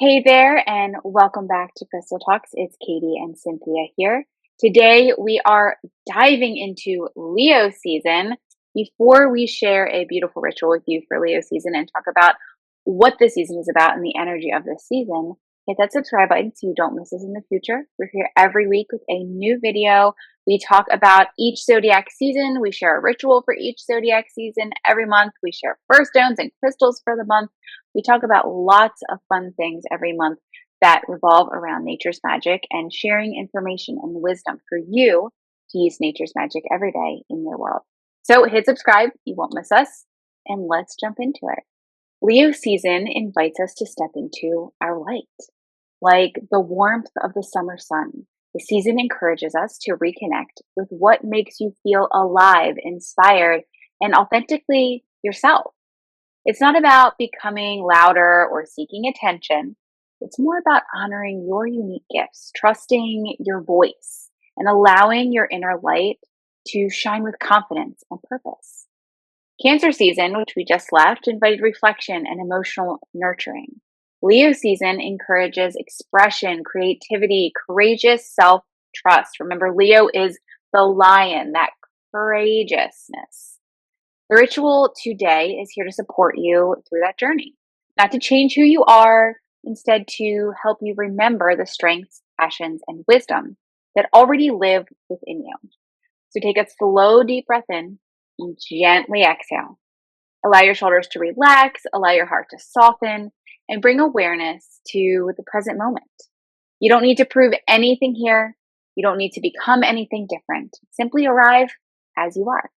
Hey there, and welcome back to Crystal Talks. It's Katie and Cynthia here. Today, we are diving into Leo season. Before we share a beautiful ritual with you for Leo season and talk about what the season is about and the energy of this season, hit that subscribe button so you don't miss us in the future. We're here every week with a new video. We talk about each zodiac season. We share a ritual for each zodiac season every month. We share birthstones and crystals for the month. We talk about lots of fun things every month that revolve around nature's magic and sharing information and wisdom for you to use nature's magic every day in your world. So hit subscribe, you won't miss us, and let's jump into it. Leo season invites us to step into our light, like the warmth of the summer sun. The season encourages us to reconnect with what makes you feel alive, inspired, and authentically yourself. It's not about becoming louder or seeking attention. It's more about honoring your unique gifts, trusting your voice, and allowing your inner light to shine with confidence and purpose. Cancer season, which we just left, invited reflection and emotional nurturing. Leo season encourages expression, creativity, courageous self trust. Remember, Leo is the lion, that courageousness. The ritual today is here to support you through that journey, not to change who you are, instead to help you remember the strengths, passions, and wisdom that already live within you. So take a slow, deep breath in and gently exhale. Allow your shoulders to relax, allow your heart to soften, and bring awareness to the present moment. You don't need to prove anything here. You don't need to become anything different. Simply arrive as you are.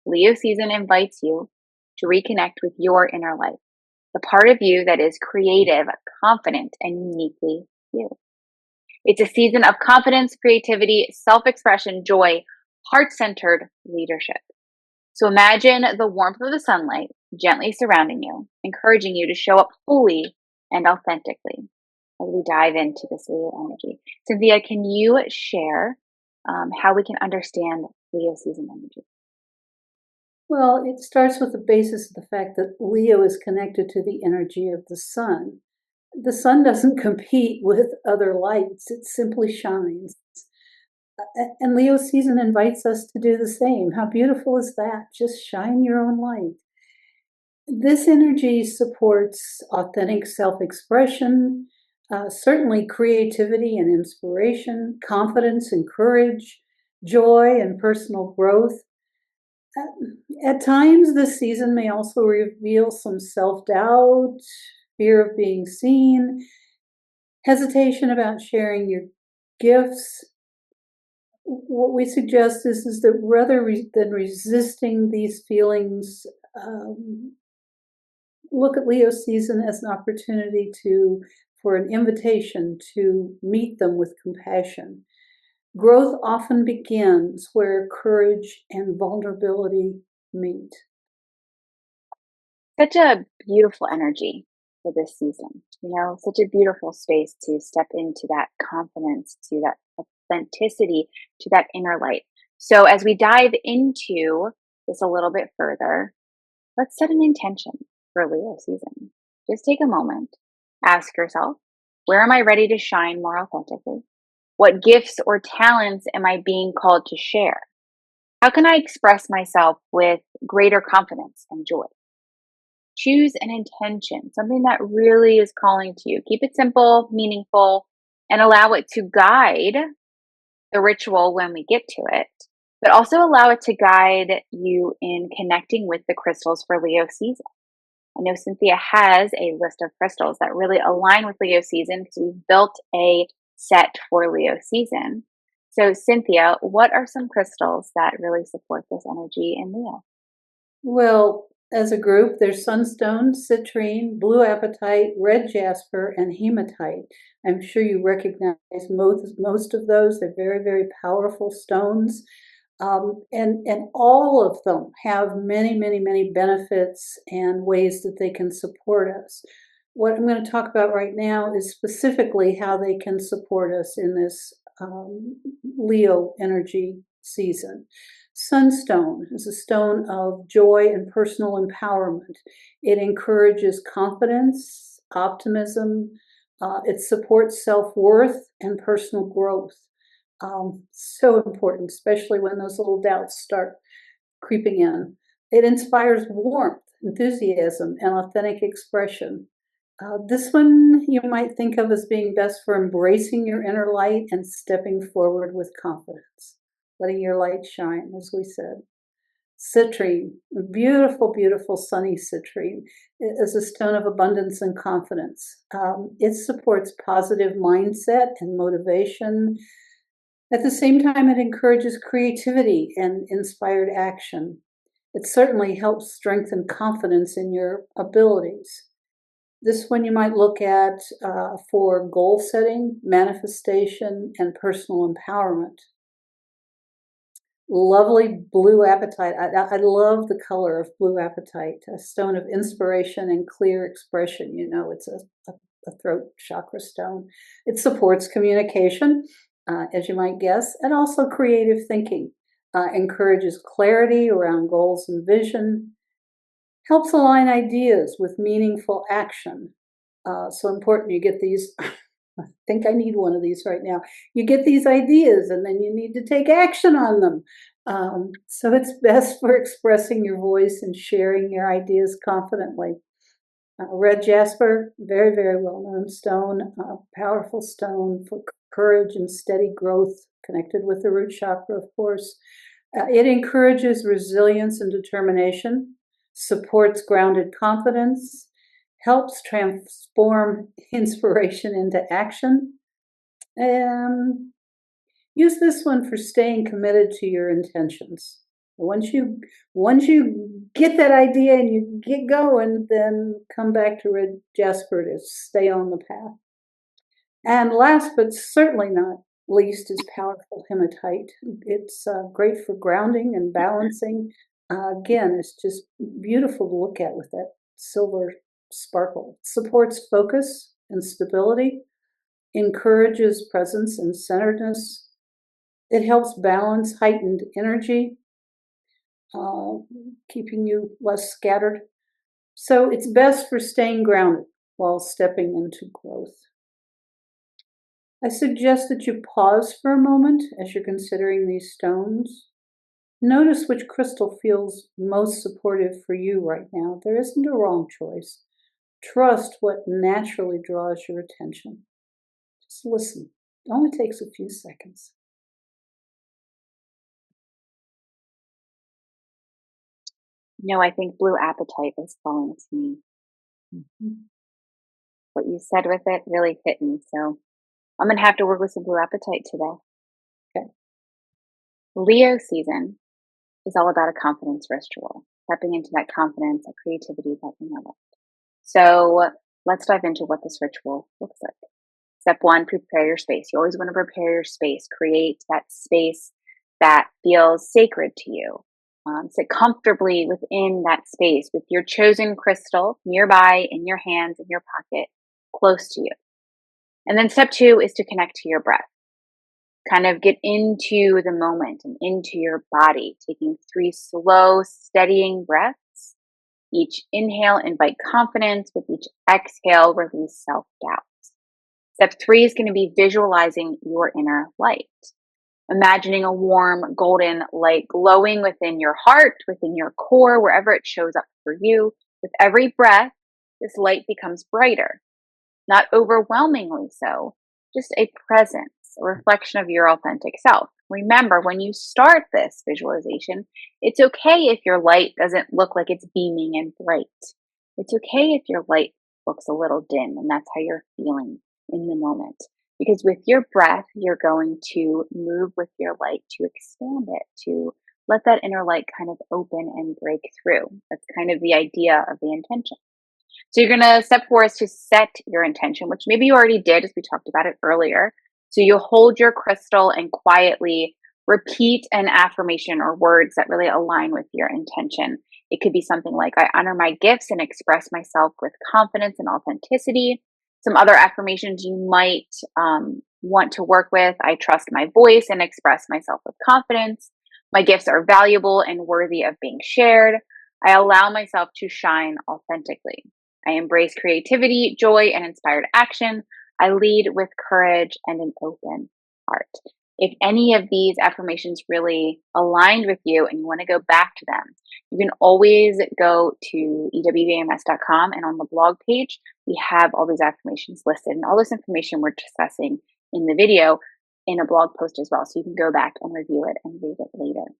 Leo season invites you to reconnect with your inner light, the part of you that is creative, confident, and uniquely you. It's a season of confidence, creativity, self-expression, joy, heart-centered leadership. So imagine the warmth of the sunlight gently surrounding you, encouraging you to show up fully and authentically as we dive into this Leo energy. Cynthia, can you share how we can understand Leo season energy? Well, it starts with the basis of the fact that Leo is connected to the energy of the sun. The sun doesn't compete with other lights, it simply shines. And Leo season invites us to do the same. How beautiful is that? Just shine your own light. This energy supports authentic self-expression, certainly creativity and inspiration, confidence and courage, joy and personal growth. At times, this season may also reveal some self-doubt, fear of being seen, hesitation about sharing your gifts. What we suggest is that rather than resisting these feelings, look at Leo season as an opportunity for an invitation to meet them with compassion. Growth often begins where courage and vulnerability meet. Such a beautiful energy for this season, such a beautiful space to step into that confidence, to that authenticity, to that inner light. So as we dive into this a little bit further, let's set an intention for Leo season. Just take a moment, ask yourself, where am I ready to shine more authentically? What gifts or talents am I being called to share? How can I express myself with greater confidence and joy? Choose an intention, something that really is calling to you. Keep it simple, meaningful, and allow it to guide the ritual when we get to it, but also allow it to guide you in connecting with the crystals for Leo season. I know Cynthia has a list of crystals that really align with Leo season because we've built a set for Leo season. So, Cynthia, what are some crystals that really support this energy in Leo? Well, as a group, there's Sunstone, Citrine, blue Apatite, red Jasper, and Hematite. I'm sure you recognize most of those. They're very, very powerful stones. And all of them have many, many, many benefits and ways that they can support us. What I'm going to talk about right now is specifically how they can support us in this Leo energy season. Sunstone is a stone of joy and personal empowerment. It encourages confidence, optimism, It supports self-worth and personal growth. So important, especially when those little doubts start creeping in. It inspires warmth, enthusiasm, and authentic expression. This one you might think of as being best for embracing your inner light and stepping forward with confidence, letting your light shine, as we said. Citrine, beautiful, beautiful sunny citrine, is a stone of abundance and confidence. It supports positive mindset and motivation. At the same time, it encourages creativity and inspired action. It certainly helps strengthen confidence in your abilities. This one you might look at for goal setting, manifestation, and personal empowerment. Lovely blue apatite. I love the color of blue apatite, a stone of inspiration and clear expression. You know, it's a throat chakra stone. It supports communication, as you might guess, and also creative thinking. Encourages clarity around goals and vision, helps align ideas with meaningful action. So important you get these. I think I need one of these right now. You get these ideas and then you need to take action on them. So it's best for expressing your voice and sharing your ideas confidently. Red Jasper, very, very well known stone, powerful stone for courage and steady growth, connected with the root chakra, of course. It encourages resilience and determination, supports grounded confidence, helps transform inspiration into action. Use this one for staying committed to your intentions. Once you get that idea and you get going, then come back to Red Jasper to stay on the path. And last but certainly not least is powerful hematite. It's great for grounding and balancing. Again, it's just beautiful to look at with that silver sparkle. Supports focus and stability, encourages presence and centeredness. It helps balance heightened energy, keeping you less scattered. So it's best for staying grounded while stepping into growth. I suggest that you pause for a moment as you're considering these stones. Notice which crystal feels most supportive for you right now. There isn't a wrong choice. Trust what naturally draws your attention. Just listen. It only takes a few seconds. No, I think blue apatite is calling to me. What you said with it really hit me. So I'm going to have to work with some blue apatite today. Okay. Leo season is all about a confidence ritual, stepping into that confidence, that creativity, that inner light. So let's dive into what this ritual looks like. Step one, prepare your space. You always want to prepare your space. Create that space that feels sacred to you. Sit comfortably within that space with your chosen crystal nearby, in your hands, in your pocket, close to you. And then step two is to connect to your breath. Kind of get into the moment and into your body, taking 3 slow, steadying breaths. Each inhale, invite confidence. With each exhale, release self-doubt. Step 3 is going to be visualizing your inner light. Imagining a warm, golden light glowing within your heart, within your core, wherever it shows up for you. With every breath, this light becomes brighter. Not overwhelmingly so, just a presence, a reflection of your authentic self. Remember, when you start this visualization, it's okay if your light doesn't look like it's beaming and bright. It's okay if your light looks a little dim and that's how you're feeling in the moment. Because with your breath, you're going to move with your light to expand it, to let that inner light kind of open and break through. That's kind of the idea of the intention. So you're going to step 4 is to set your intention, which maybe you already did as we talked about it earlier. So you hold your crystal and quietly repeat an affirmation or words that really align with your intention. It could be something like, I honor my gifts and express myself with confidence and authenticity. Some other affirmations you might want to work with. I trust my voice and express myself with confidence. My gifts are valuable and worthy of being shared. I allow myself to shine authentically. I embrace creativity, joy, and inspired action. I lead with courage and an open heart. If any of these affirmations really aligned with you and you want to go back to them, you can always go to ewbms.com, and on the blog page, we have all these affirmations listed and all this information we're discussing in the video in a blog post as well. So you can go back and review it and read it later.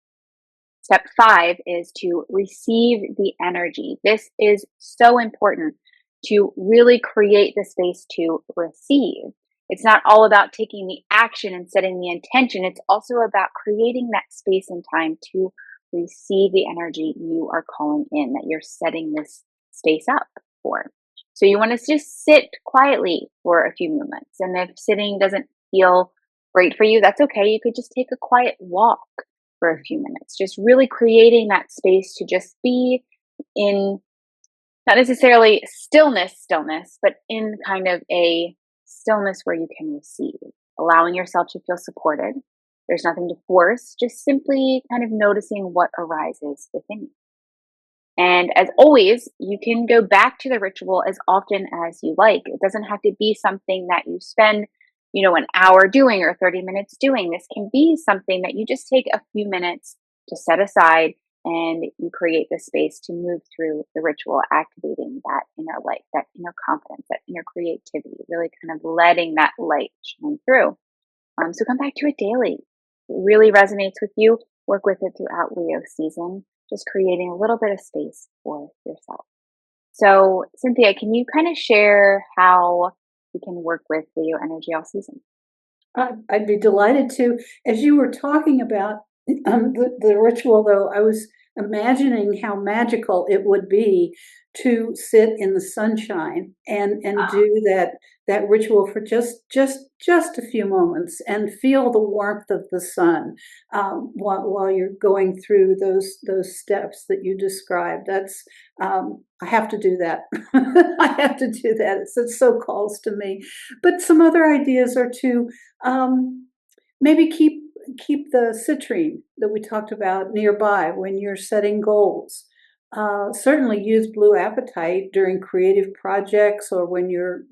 Step 5 is to receive the energy. This is so important to really create the space to receive. It's not all about taking the action and setting the intention. It's also about creating that space and time to receive the energy you are calling in, that you're setting this space up for. So you want to just sit quietly for a few moments. And if sitting doesn't feel great for you, that's okay. You could just take a quiet walk for a few minutes, just really creating that space to just be in, not necessarily stillness, but in kind of a stillness where you can receive, allowing yourself to feel supported. There's nothing to force, just simply kind of noticing what arises within you. And as always, you can go back to the ritual as often as you like. It doesn't have to be something that you spend, an hour doing or 30 minutes doing. This can be something that you just take a few minutes to set aside, and you create the space to move through the ritual, activating that inner light, that inner confidence, that inner creativity, really kind of letting that light shine through. So come back to it daily. If it really resonates with you, work with it throughout Leo season, just creating a little bit of space for yourself. So, Cynthia, can you kind of share how we can work with Leo energy all season? I'd be delighted to. As you were talking about the ritual, though, I was imagining how magical it would be to sit in the sunshine and do that ritual for just a few moments and feel the warmth of the sun while you're going through those steps that you described. That's I have to do that. I have to do that. It so calls to me. But some other ideas are to maybe keep the citrine that we talked about nearby when you're setting goals. Certainly use blue apatite during creative projects or when you're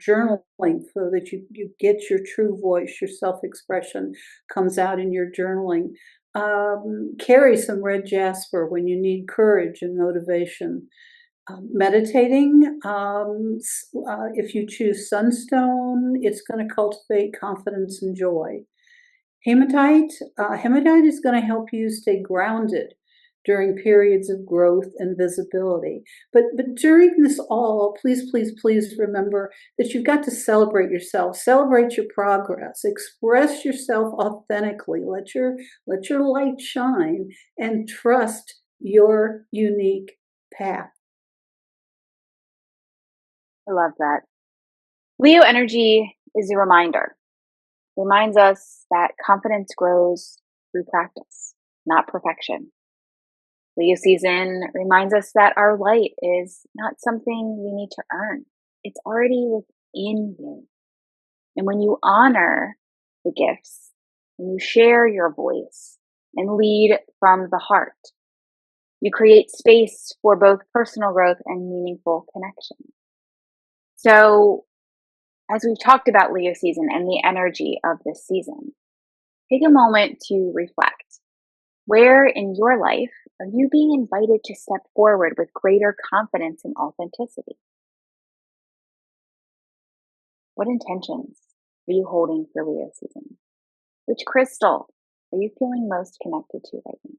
journaling, so that you get your true voice, your self-expression comes out in your journaling. Carry some red jasper when you need courage and motivation. Meditating, if you choose Sunstone, it's going to cultivate confidence and joy. Hematite is going to help you stay grounded during periods of growth and visibility. But during this all, please remember that you've got to celebrate yourself, celebrate your progress, express yourself authentically, let your light shine, and trust your unique path. I love that. Leo energy is a reminder. It reminds us that confidence grows through practice, not perfection. Leo season reminds us that our light is not something we need to earn. It's already within you. And when you honor the gifts, when you share your voice and lead from the heart, you create space for both personal growth and meaningful connection. So, as we've talked about Leo season and the energy of this season, take a moment to reflect. Where in your life are you being invited to step forward with greater confidence and authenticity? What intentions are you holding for Leo season? Which crystal are you feeling most connected to right now?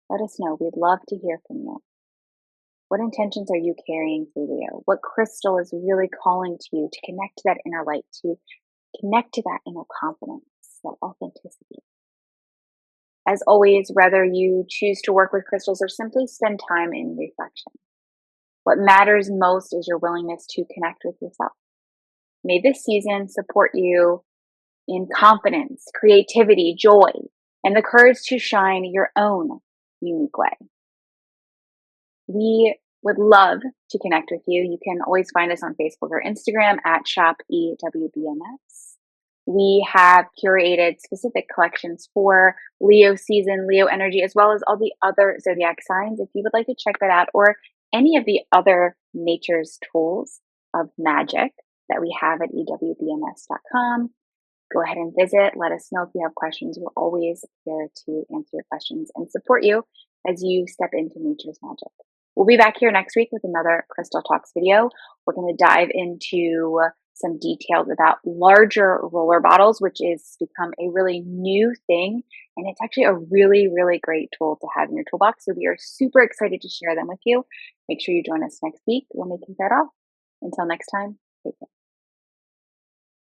Let us know. We'd love to hear from you. What intentions are you carrying through Leo? What crystal is really calling to you to connect to that inner light, to connect to that inner confidence, that authenticity? As always, whether you choose to work with crystals or simply spend time in reflection, what matters most is your willingness to connect with yourself. May this season support you in confidence, creativity, joy, and the courage to shine your own unique way. We would love to connect with you. You can always find us on Facebook or Instagram at shopewbms. We have curated specific collections for Leo season, Leo energy, as well as all the other zodiac signs. If you would like to check that out, or any of the other nature's tools of magic, that we have at ewbms.com. Go ahead and visit. Let us know if you have questions. We're always here to answer your questions and support you as you step into nature's magic. We'll be back here next week with another Crystal Talks video. We're going to dive into some details about larger roller bottles, which is become a really new thing. And it's actually a really, really great tool to have in your toolbox. So we are super excited to share them with you. Make sure you join us next week when we can start off. Until next time, take care.